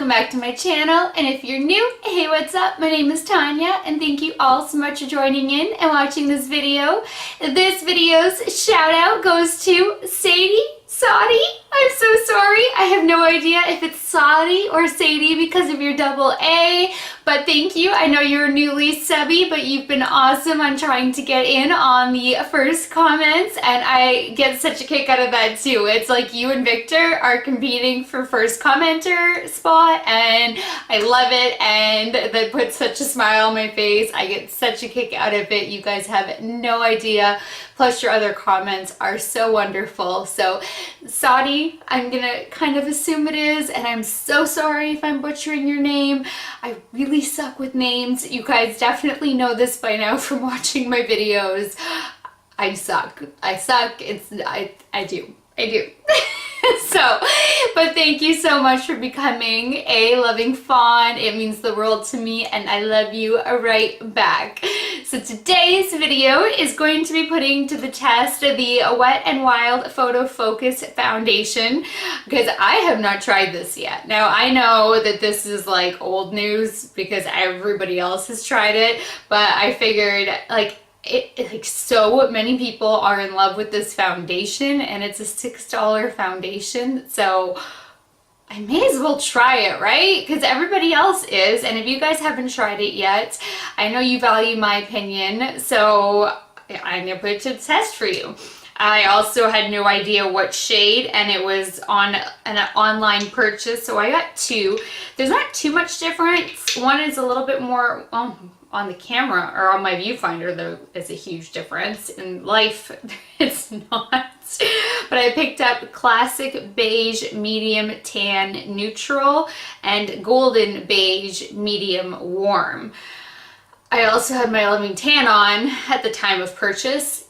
welcome back to my channel, and if you're new, hey, what's up? My name is Tanya, and thank you all so much for joining in and watching this video. This video's shout out goes to Saudi. I'm so sorry. I have no idea if it's Saudi or Sadie because of your double A, but thank you. I know you're newly subby, but you've been awesome on trying to get in on the first comments, and I get such a kick out of that too. It's like you and Victor are competing for first commenter spot, and I love it, and that puts such a smile on my face. I get such a kick out of it. You guys have no idea. Plus your other comments are so wonderful. So Saudi, I'm gonna kind of assume it is, and I'm so sorry if I'm butchering your name. I really suck with names. You guys definitely know this by now from watching my videos. I suck. I do. So, but thank you so much for becoming a loving fawn. It means the world to me, and I love you right back. So today's video is going to be putting to the test the Wet n Wild Photo Focus Foundation, because I have not tried this yet. Now I know that this is like old news because everybody else has tried it, but I figured like so many people are in love with this foundation, and it's a $6 foundation, so I may as well try it, right? Because everybody else is, and if you guys haven't tried it yet, I know you value my opinion, so I'm gonna put it to the test for you. I also had no idea what shade, and it was on an online purchase, so I got two. There's not too much difference. One is a little bit more on the camera, or on my viewfinder, though, is a huge difference. In life, it's not. But I picked up Classic Beige Medium Tan Neutral and Golden Beige Medium Warm. I also had my Loving Tan on at the time of purchase.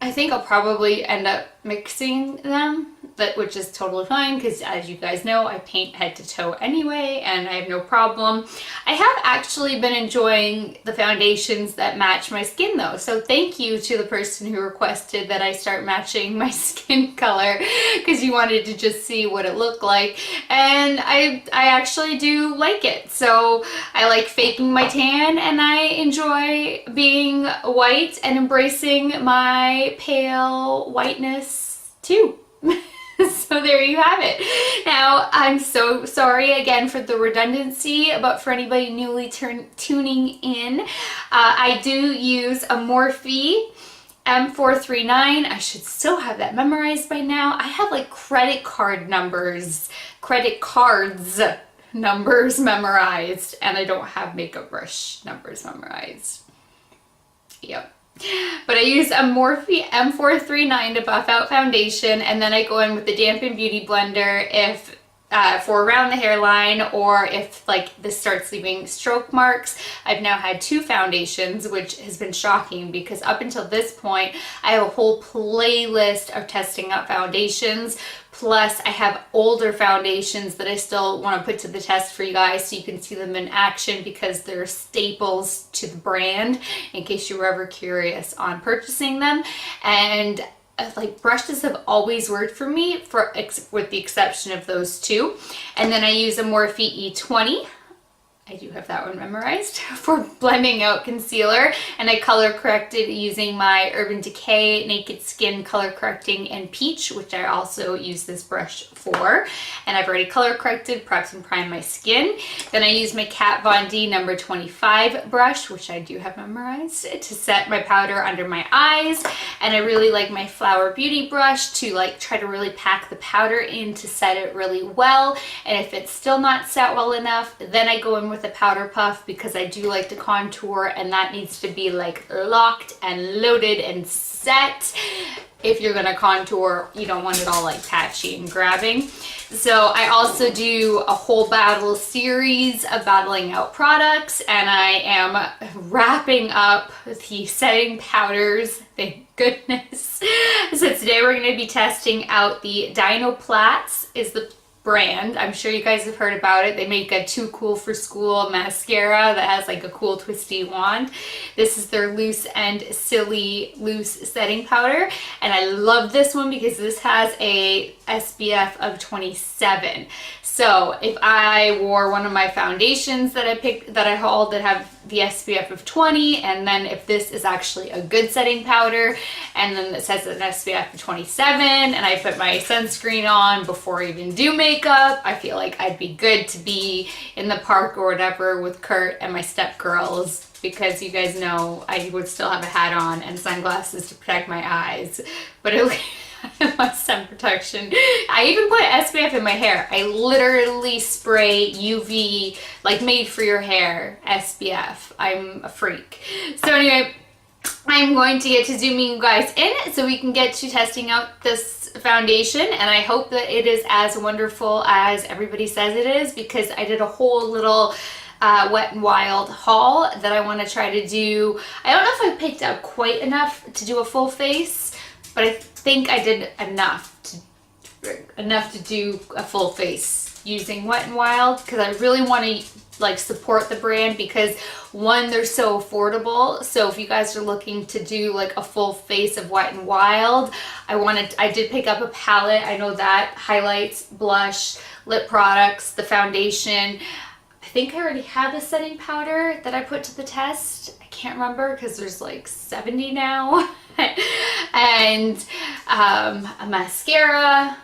I think I'll probably end up mixing them, which is totally fine because, as you guys know, I paint head to toe anyway, and I have no problem. I have actually been enjoying the foundations that match my skin though, so thank you to the person who requested that I start matching my skin color, because you wanted to just see what it looked like, and I actually do like it. So I like faking my tan, and I enjoy being white and embracing my pale whiteness too. So there you have it. Now, I'm so sorry again for the redundancy, but for anybody newly tuning in, I do use a Morphe M439. I should still have that memorized by now. I have like credit cards numbers memorized, and I don't have makeup brush numbers memorized. Yep. But I use a Morphe M439 to buff out foundation, and then I go in with the Dampen Beauty Blender if for around the hairline, or if like this starts leaving stroke marks. I've now had two foundations, which has been shocking because up until this point I have a whole playlist of testing out foundations. Plus I have older foundations that I still want to put to the test for you guys so you can see them in action, because they're staples to the brand in case you were ever curious on purchasing them. And like brushes have always worked for me, with the exception of those two. And then I use a Morphe E20. I do have that one memorized for blending out concealer, and I color corrected using my Urban Decay Naked Skin Color Correcting in Peach, which I also use this brush for. And I've already color corrected, prepped, and primed my skin. Then I use my Kat Von D number 25 brush, which I do have memorized, to set my powder under my eyes. And I really like my Flower Beauty brush to like try to really pack the powder in to set it really well. And if it's still not set well enough, then I go in with a powder puff, because I do like to contour, and that needs to be like locked and loaded and set. If you're gonna contour, you don't want it all like patchy and grabbing. So I also do a whole battle series of battling out products, and I am wrapping up the setting powders, thank goodness. So today we're going to be testing out the Dinoplatz is the brand. I'm sure you guys have heard about it. They make a Too Cool for School mascara that has like a cool twisty wand. This is their Loose and Silly Loose setting powder, and I love this one because this has a SPF of 27. So if I wore one of my foundations that I hauled that have the SPF of 20, and then if this is actually a good setting powder, and then it says an SPF of 27, and I put my sunscreen on before I even do makeup, I feel like I'd be good to be in the park or whatever with Kurt and my step girls, because you guys know I would still have a hat on and sunglasses to protect my eyes, but it my sun protection. I even put SPF in my hair. I literally spray UV, like made for your hair SPF. I'm a freak. So anyway, I'm going to get to zooming you guys in so we can get to testing out this foundation, and I hope that it is as wonderful as everybody says it is, because I did a whole little Wet n Wild haul that I want to try to do. I don't know if I picked up quite enough to do a full face, but I think I did enough to do a full face using Wet n Wild, because I really want to like support the brand, because one, they're so affordable. So if you guys are looking to do like a full face of Wet n Wild, I did pick up a palette. I know that highlights, blush, lip products, the foundation. I think I already have a setting powder that I put to the test. I can't remember because there's like 70 now. And a mascara,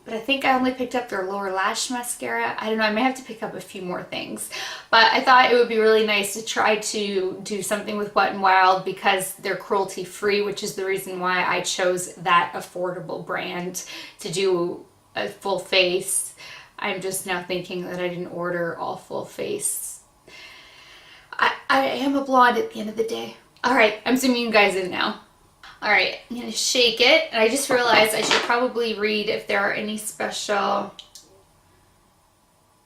but I think I only picked up their lower lash mascara. I don't know, I may have to pick up a few more things, but I thought it would be really nice to try to do something with Wet n Wild because they're cruelty free, which is the reason why I chose that affordable brand to do a full face. I'm just now thinking that I didn't order all full face. I am a blonde at the end of the day. All right, I'm zooming you guys in now. All right, I'm gonna shake it. And I just realized I should probably read if there are any special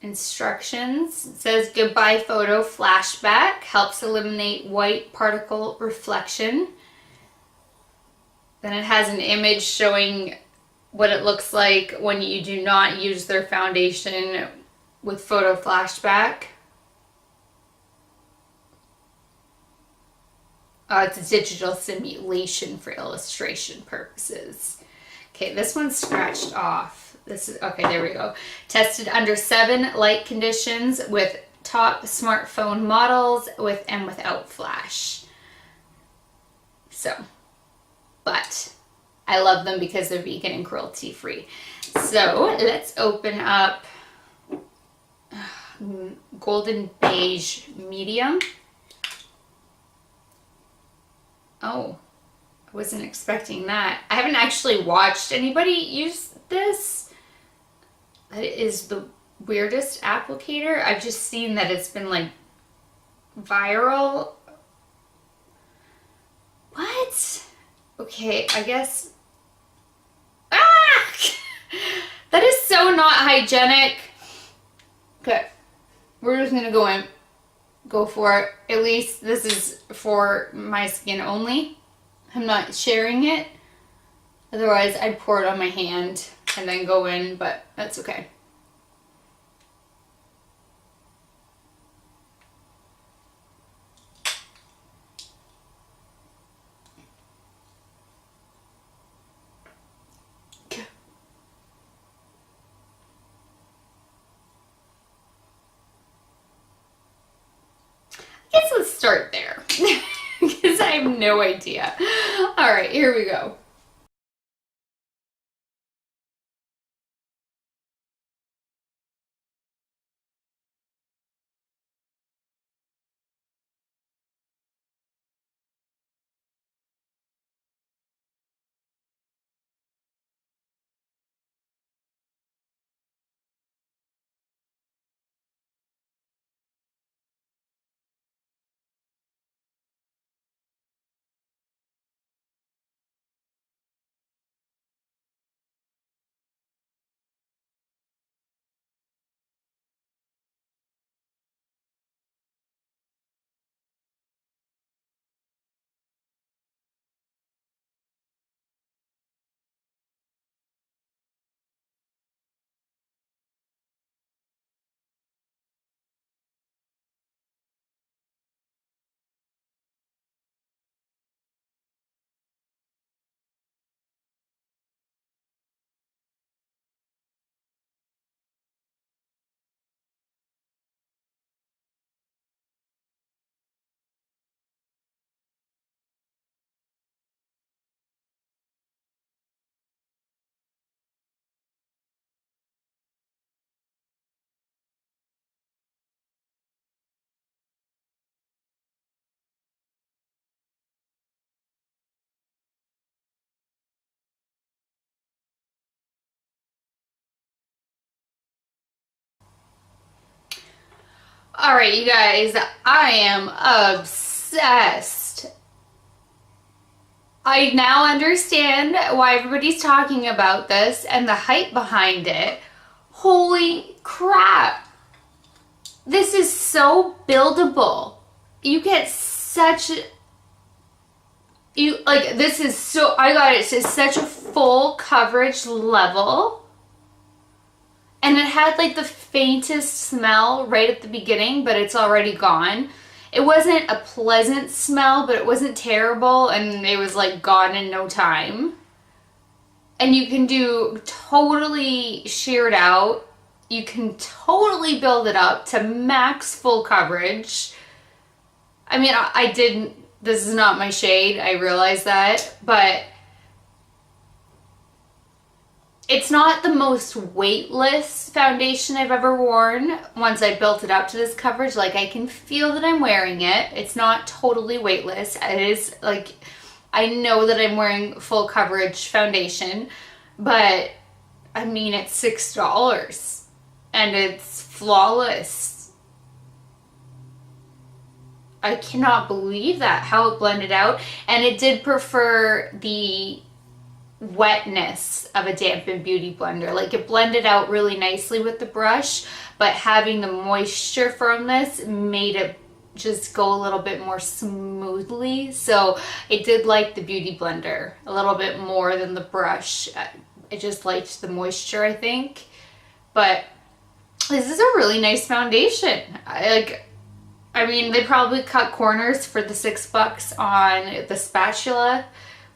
instructions. It says goodbye photo flashback, helps eliminate white particle reflection. Then it has an image showing what it looks like when you do not use their foundation with photo flashback. It's a digital simulation for illustration purposes. Okay, this one's scratched off. This is, okay, there we go. Tested under 7 light conditions with top smartphone models with and without flash. So, but I love them because they're vegan and cruelty free. So let's open up Golden Beige Medium. Oh, I wasn't expecting that. I haven't actually watched anybody use this. That is the weirdest applicator. I've just seen that it's been like viral. What? Okay, I guess. Ah! That is so not hygienic. Okay, we're just gonna go for it. At least this is for my skin only. I'm not sharing it. Otherwise, I'd pour it on my hand and then go in, but that's okay. I guess let's start there because I have no idea. All right, here we go. Alright, you guys, I am obsessed. I now understand why everybody's talking about this and the hype behind it. Holy crap. This is so buildable. You get such... this is so... I got it to such a full coverage level. And it had like the faintest smell right at the beginning, but it's already gone. It wasn't a pleasant smell, but it wasn't terrible, and it was like gone in no time. And you can do totally sheared out. You can totally build it up to max full coverage. I mean, I didn't, this is not my shade, I realize that, but it's not the most weightless foundation I've ever worn once I built it up to this coverage. Like, I can feel that I'm wearing it. It's not totally weightless. It is like, I know that I'm wearing full coverage foundation, but I mean, it's $6 and it's flawless. I cannot believe that, how it blended out. And it did prefer the wetness of a dampened beauty blender. Like, it blended out really nicely with the brush, but having the moisture from this made it just go a little bit more smoothly. So it did like the beauty blender a little bit more than the brush. I just liked the moisture, I think. But this is a really nice foundation. I mean, they probably cut corners for the $6 on the spatula,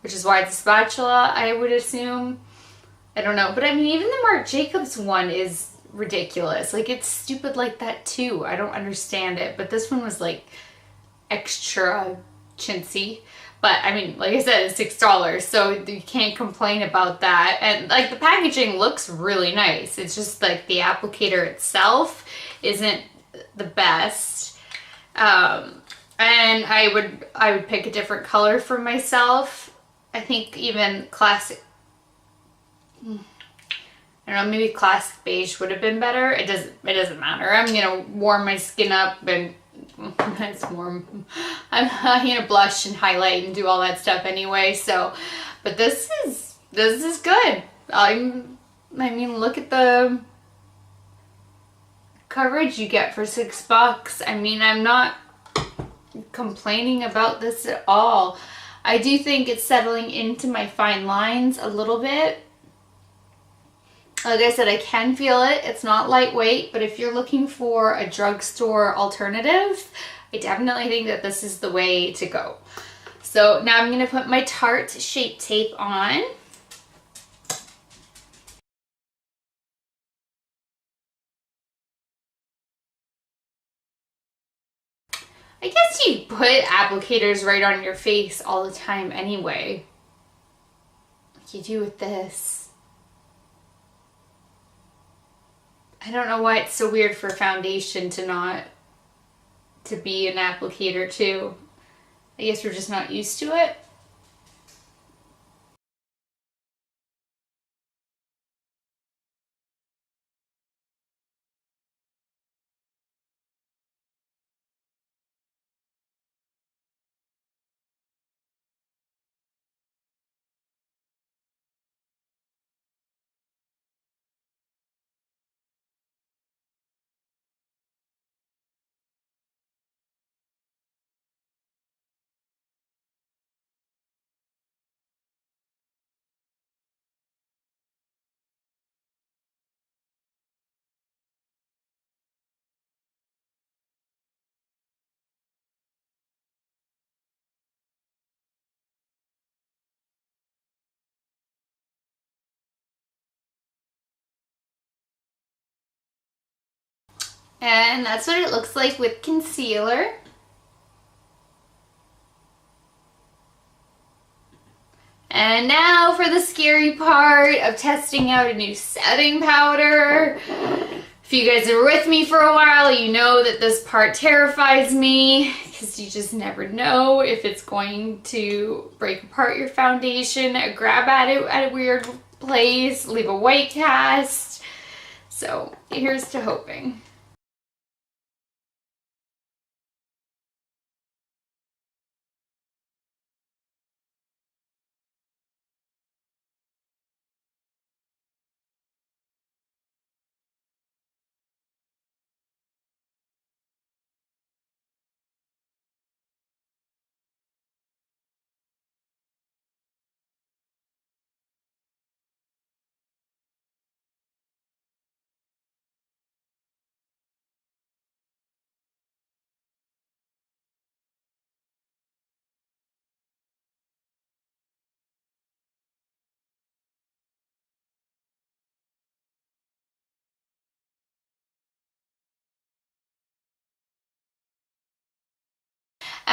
which is why it's a spatula, I would assume. I don't know. But I mean, even the Marc Jacobs one is ridiculous. Like, it's stupid like that too. I don't understand it. But this one was like extra chintzy. But I mean, like I said, it's $6, so you can't complain about that. And like, the packaging looks really nice. It's just like the applicator itself isn't the best. And I would pick a different color for myself. I think even classic, I don't know, maybe classic beige would have been better. It doesn't matter. I'm gonna warm my skin up and it's warm. I'm gonna blush and highlight and do all that stuff anyway. So, but this is good. I mean, look at the coverage you get for $6. I mean, I'm not complaining about this at all. I do think it's settling into my fine lines a little bit. Like I said, I can feel it. It's not lightweight, but if you're looking for a drugstore alternative, I definitely think that this is the way to go. So now I'm going to put my Tarte Shape Tape on. I guess you put applicators right on your face all the time anyway, like you do with this. I don't know why it's so weird for foundation to be an applicator too. I guess we're just not used to it. And that's what it looks like with concealer. And now for the scary part of testing out a new setting powder. If you guys are with me for a while, you know that this part terrifies me because you just never know if it's going to break apart your foundation, grab at it at a weird place, leave a white cast. So here's to hoping.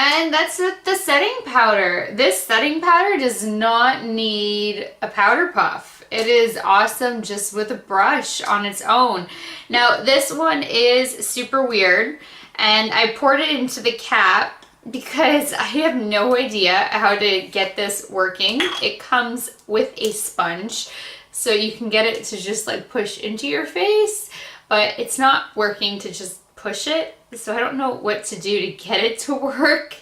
And that's with the setting powder. This setting powder does not need a powder puff. It is awesome just with a brush on its own. Now this one is super weird, and I poured it into the cap because I have no idea how to get this working. It comes with a sponge, so you can get it to just like push into your face, but it's not working to just push it. So I don't know what to do to get it to work.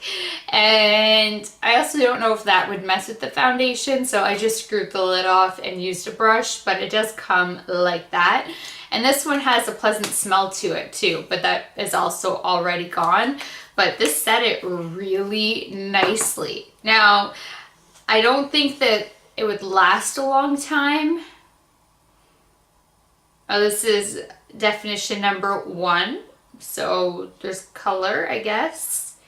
And I also don't know if that would mess with the foundation. So I just screwed the lid off and used a brush, but it does come like that. And this one has a pleasant smell to it too, but that is also already gone. But this set it really nicely. Now, I don't think that it would last a long time. Oh, this is definition number 1. So there's color, I guess.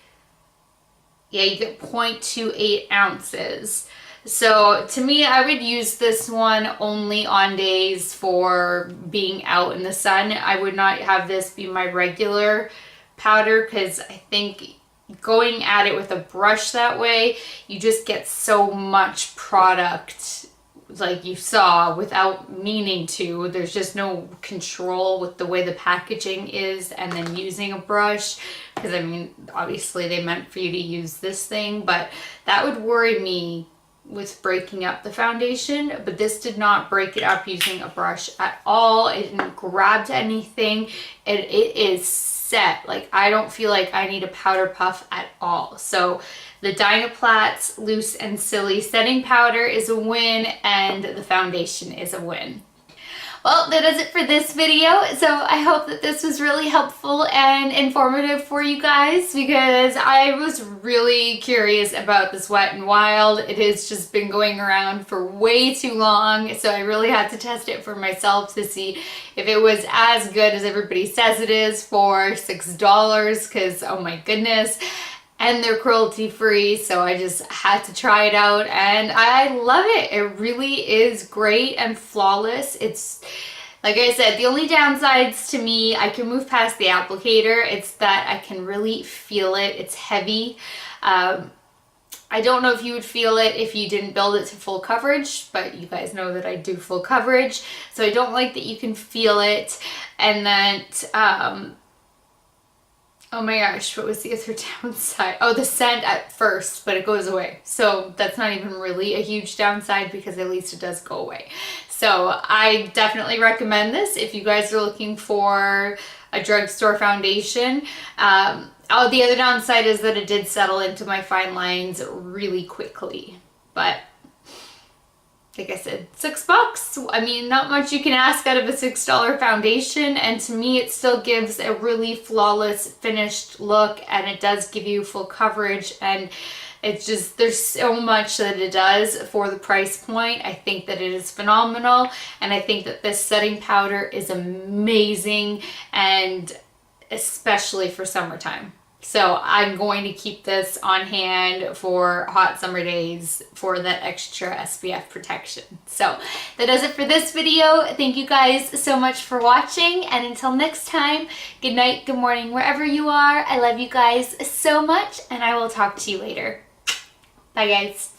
Yeah, you get 0.28 ounces. So to me, I would use this one only on days for being out in the sun. I would not have this be my regular powder because I think going at it with a brush that way, you just get so much product like you saw without meaning to. There's just no control with the way the packaging is, and then using a brush, because I mean obviously they meant for you to use this thing, but that would worry me with breaking up the foundation. But this did not break it up using a brush at all. It didn't grab anything. It is set. Like, I don't feel like I need a powder puff at all. So the Dinoplatz Loose and Silly setting powder is a win, and the foundation is a win. Well, that does it for this video. So I hope that this was really helpful and informative for you guys, because I was really curious about this Wet n Wild. It has just been going around for way too long, so I really had to test it for myself to see if it was as good as everybody says it is for $6, because oh my goodness. And they're cruelty free, so I just had to try it out, and I love it. It really is great and flawless. It's, like I said, the only downsides to me, I can move past the applicator. It's that I can really feel it. It's heavy. I don't know if you would feel it if you didn't build it to full coverage, but you guys know that I do full coverage, so I don't like that you can feel it. And that, oh my gosh, what was the other downside? Oh, the scent at first, but it goes away. So that's not even really a huge downside, because at least it does go away. So I definitely recommend this if you guys are looking for a drugstore foundation. Oh, the other downside is that it did settle into my fine lines really quickly. But like I said, $6. I mean, not much you can ask out of a $6 foundation, and to me it still gives a really flawless finished look, and it does give you full coverage, and it's just, there's so much that it does for the price point. I think that it is phenomenal, and I think that this setting powder is amazing, and especially for summertime. So I'm going to keep this on hand for hot summer days for that extra SPF protection. So that does it for this video. Thank you guys so much for watching, and until next time, good night, good morning, wherever you are. I love you guys so much, and I will talk to you later. Bye guys.